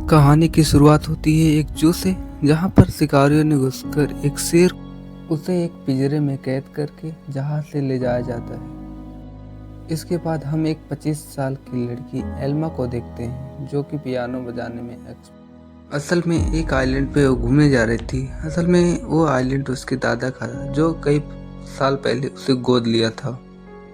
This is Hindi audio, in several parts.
कहानी की शुरुआत होती है एक जू से, जहां पर शिकारियों ने घुसकर एक शेर उसे एक पिंजरे में कैद करके जहाज से ले जाया जाता है। इसके बाद हम एक 25 साल की लड़की एल्मा को देखते हैं, जो कि पियानो बजाने में असल में एक आइलैंड पे वो घूमने जा रही थी। असल में वो आइलैंड उसके दादा का था, जो कई साल पहले उसे गोद लिया था।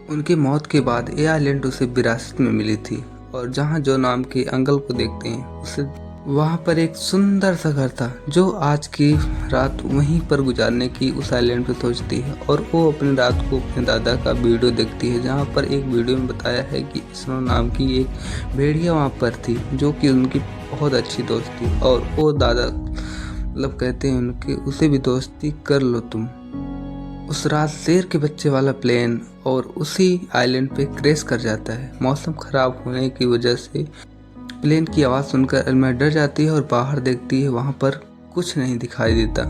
उनकी मौत के बाद ये आइलैंड उसे विरासत में मिली थी, और जहाँ जो नाम के अंकल को देखते हैं उसे वहाँ पर एक सुंदर सा घर था, जो आज की रात वहीं पर गुजारने की उस आइलैंड पे सोचती है। और वो अपनी रात को अपने दादा का वीडियो देखती है, जहाँ पर एक वीडियो में बताया है कि स्नो नाम की एक भेड़िया वहाँ पर थी, जो कि उनकी बहुत अच्छी दोस्त थी। और वो दादा मतलब कहते हैं उनके, उसे भी दोस्ती कर लो तुम। उस रात शेर के बच्चे वाला प्लेन और उसी आइलैंड पे क्रैश कर जाता है। मौसम खराब होने की वजह से प्लेन की आवाज़ सुनकर एल्मा डर जाती है और बाहर देखती है, वहाँ पर कुछ नहीं दिखाई देता।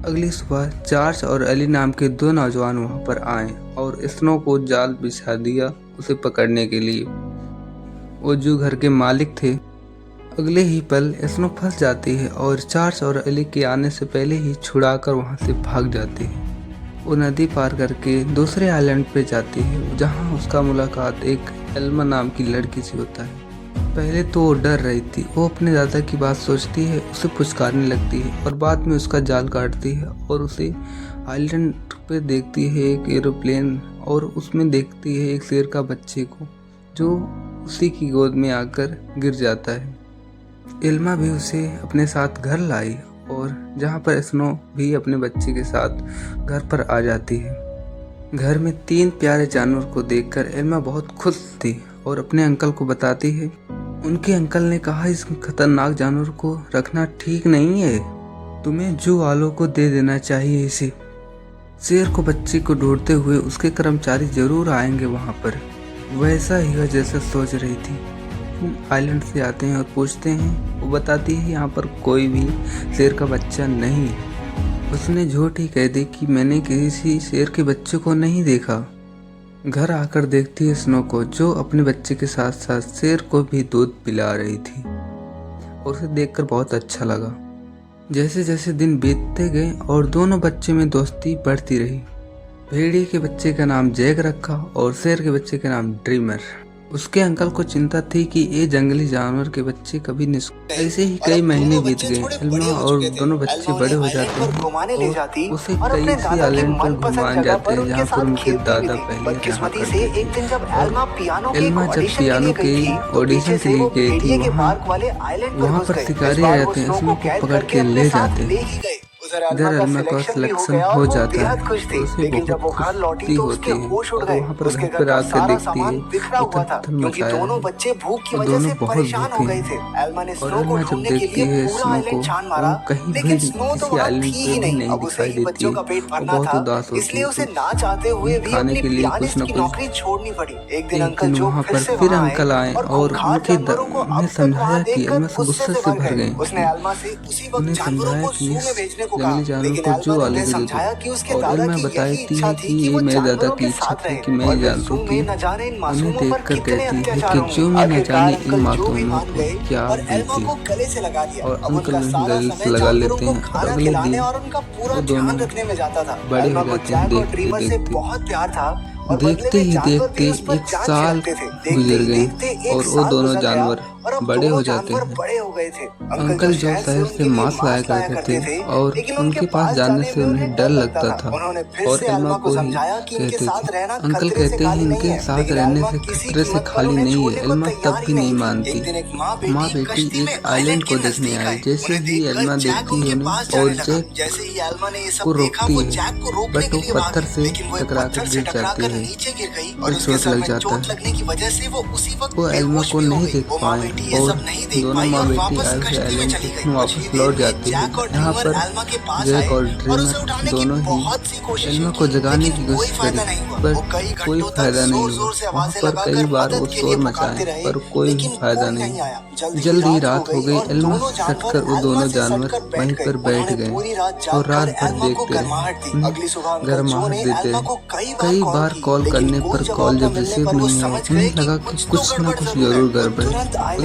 अगली सुबह जॉर्ज और एली नाम के दो नौजवान वहाँ पर आए और स्नो को जाल बिछा दिया उसे पकड़ने के लिए। वो जो घर के मालिक थे। अगले ही पल स्नो फंस जाती है और जॉर्ज और एली के आने से पहले ही छुड़ाकर वहाँ से भाग जाती है। वो नदी पार करके दूसरे आइलैंड पे जाती है, जहाँ उसका मुलाकात एक एल्मा नाम की लड़की से होता है। पहले तो वो डर रही थी, वो अपने दादा की बात सोचती है, उसे पुचकारने लगती है और बाद में उसका जाल काटती है और उसे आइलैंड पे देखती है एक एरोप्लेन, और उसमें देखती है एक शेर का बच्चे को, जो उसी की गोद में आकर गिर जाता है। एल्मा भी उसे अपने साथ घर लाई, और जहाँ पर स्नो भी अपने बच्चे के साथ घर पर आ जाती है। घर में 3 प्यारे जानवर को देखकर एल्मा बहुत खुश थी और अपने अंकल को बताती है। उनके अंकल ने कहा, इस खतरनाक जानवर को रखना ठीक नहीं है, तुम्हें जू वालों को दे देना चाहिए इसे। शेर को बच्चे को ढूंढते हुए उसके कर्मचारी जरूर आएंगे वहाँ पर। वैसा ही वह जैसा सोच रही थी। आइलैंड से आते हैं और पूछते हैं। वो बताती है यहाँ पर कोई भी शेर का बच्चा नहीं है। उसने झूठ ही कह दी कि मैंने किसी शेर के बच्चे को नहीं देखा। घर आकर देखती है स्नो को, जो अपने बच्चे के साथ साथ शेर को भी दूध पिला रही थी, और उसे देखकर बहुत अच्छा लगा। जैसे जैसे दिन बीतते गए और दोनों बच्चे में दोस्ती बढ़ती रही। भेड़िए के बच्चे का नाम जैक रखा और शेर के बच्चे का नाम ड्रीमर। उसके अंकल को चिंता थी कि ये जंगली जानवर के बच्चे कभी ऐसे ही कई महीने बीत गए। एल्मा और दोनों बच्चे बड़े हो जाते हैं और उसे कई सी आइलैंड पर घुमाए जाते हैं, जहाँ पर उनके दादा पहले रहा करते थे। और एल्मा जब पियानो के ऑडिशन के लिए गई थी, वहाँ पर शिकारी आ जाते हैं, स्नो को पकड़ के ले जाते हैं। इधर एल्मा का सिलेक्शन हो जाता है, तो उसे बहुत खुशी होती है, और वहाँ पर घर पर आकर देखती है उथल मचाया है, और दोनों बहुत भूखे हैं। और एल्मा जब देखती है स्नो को, वो कहीं भी किसी आइलैंड पे भी नहीं दिखाई देती है, वो बहुत उदास होती है। तो खाने के लिए कुछ न कुछ। एक दिन वहाँ पर फिर अंकल आए और उन्हें समझाया कि एल्मा से गुस्से से भर गए। उन्हें समझाया कि जंगली जानवर को जू वाले को दे दो, और एल्मा बताती है कि ये मेरे दादा की इच्छा थी कि मैं जानती हूँ कि उन्हें देखकर कहती है कि जो मैं न जाने इन मासूमों को क्या बीती। और अंकल उन्हें गले से लगा लेते हैं, और अगले दिन वो दोनों बड़े हो जाते हैं। देखते ही देखते 1 साल गुजर गए और वो दोनों जानवर बड़े हो जाते हैं। अंकल जो शहर से मांस लाया करते थे, और उनके पास जाने से उन्हें डर लगता था, और एल्मा को ही कहते थे। अंकल कहते हैं इनके साथ रहने से खतरे से खाली नहीं है। एल्मा तब भी नहीं मानती। माँ बेटी एक आइलैंड को देखने आई। जैसे ही एल्मा देखती है उन्हें और जैक को रोकती है, बट वो पत्थर से टकराकर गिर जाती है और चोट लग जाता है। वो एल्मा को नहीं देख पाए, और दोनों माँ बेटी आइलैंड से वापस लौट जाती है। यहाँ पर जैक और ड्रीमर दोनों ही एल्मा को जगाने की कोशिश करी, पर कोई फायदा नहीं हुआ। वहाँ पर कई बार वो शोर मचाए, पर कोई भी फायदा नहीं। जल्द ही रात हो गई। एल्मा से सटकर वो दोनों जानवर वहीं पर बैठ गए और रात भर देखते रहे। उन्हें गर्माहट देते। कई बार कॉल करने पर कॉल जब रिसीव नहीं हुआ, उन्हें लगा कि कुछ न कुछ जरूर गड़बड़ है।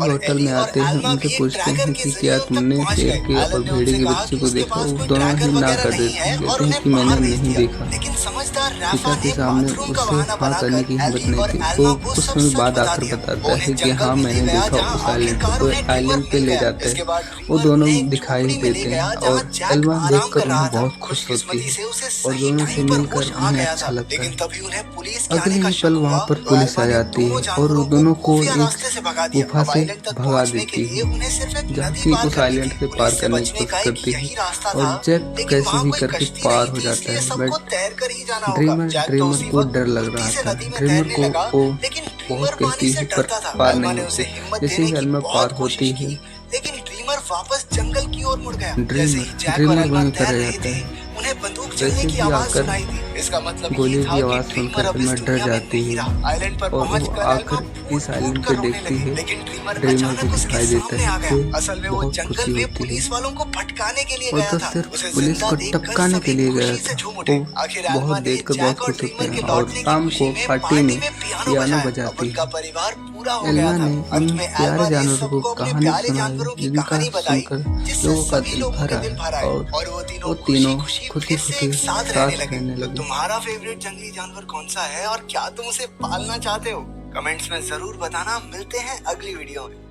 और होटल में एली और आते हैं, एल्मा उनसे भी एक पूछते ट्रैकर हैं के कि जरिए क्या उन तक तुमने पहुंच शेर गए। के और एलन ने भेड़िए उनसे के कहा बच्चे कि को उसके देखा? पास वो कोई दोनों ट्रैकर ही ना वगैरह कर नहीं देते है हैं, और कहते हैं उन्हें कि मैंने बाहर भेज नहीं दिया। देखा। लेकिन समझदार पिता राफा के ने सामने बाथरूम का उसे बहाना हाँ करने बनाकर की हिम्मत एली नहीं और थी। वो एल्मा को कुछ सब समय सच बाद बता आकर दिया। वो बताता है उन्हें कि जंगल हाँ, भी ले मैंने गया देखा जहाँ उस आइलैंड को। आखिरकार तो उन्हें ड्रीमर आइलैंड पे मिल ले गया। जाते इसके हैं। बाद वो ड्रीमर दोनों उन्हें एक दिखाई झोपड़ी में ले देते गया हैं जहाँ और जैक एल्मा आराम देखकर कर उन्हें रहा था। बहुत खुश होती खुशकिस्मती है से उसे और सही दोनों से टाइम पर मिलकर होश आ उन्हें गया अच्छा था। लगता लेकिन है। तभी उन्हें पुलिस के आने अगले का ही शक पल वहां हुआ पर तो पुलिस एल्मा आ ने जाती दोनों है और जानवरों को दोनों को खुफिया एक रास्ते से भगा दिया। गुफा अब से आइलैंड तक भगा पहुंचने के देती लिए है, उन्हें सिर्फ एक जहाँ नदी की पार उस करनी आइलैंड थी। से पार पुलिस से करने की बचने कोशिश का एक करती है यही रास्ता और था। जैक लेकिन कैसे वहाँ भी कोई करके कश्ती पार नहीं हो थी, जाता इसलिए है। सबको बट तैर कर ही जाना होगा। ड्रीमर जैक तो ड्रीमर उसी को वक्त डर लग फुर्ती रहा से था। नदी में ड्रीमर तैरने को लगा, वो लेकिन बहुत ड्रीमर पानी कहती से है पर डरता था। पार एल्मा नहीं ने उसे होती। हिम्मत जैसे देने ही की एल्मा बहुत पार होती कोशिश है, की, लेकिन ड्रीमर वापस जंगल की ओर मुड़ गया। जैसे ही ड्रीमर जैक और ड्रीमर एल्मा वहीं पर तैर रह रहे जाता थे, है। उन्हें बंदूक चलने वैसे की ही आवाज आकर सुनाई दी। इसका मतलब ये गोली था की कि आवाज ड्रीमर सुनकर अब इस एल्मा डर दुनिया में जाती नहीं है रहा। आइलैंड पर और वो पहुंचकर एल्मा आकर फूट इस फूट आइलैंड कर पे रोने देखती लगी, है। लेकिन ड्रीमर ड्रीमर को अचानक उसके दिखाई देता सामने है। आ गया। वो असल में वो बहुत जंगल खुशी में होती है। पुलिस वालों को भटकाने के लिए वो गया तो था। सिर्फ उसे पुलिस जिंदा को देखकर टपकाने के सभी लिए गया खुशी से था। झूम वो उठे। आखिर बहुत एल्मा ने देखकर बहुत जैक और खुश होते ड्रीमर हैं के और लौटने की शाम खुशी को में पार्टी पार्टी में में पियानो पियानो बजाया। अब बजाती उनका है। परिवार पूरा हो गया एल्मा था। ने अंत इन में प्यारे एल्मा ने जानवरों को सबको अपने कहानी प्यारे सुनाई, जानवरों की जिनका कहानी बताई, सुनकर जिससे लोगों का सभी दिल लोगों के भर दिल आया भर आए और और वो वो तीनों खुशी तीनों खुशी खुशी फिर से खुशी एक साथ रहने साथ लगे। रहने तो लगे। तुम्हारा फेवरेट जंगली जानवर कौन सा है और क्या तुम उसे पालना चाहते हो? कमेंट्स में जरूर बताना। मिलते हैं अगली वीडियो में।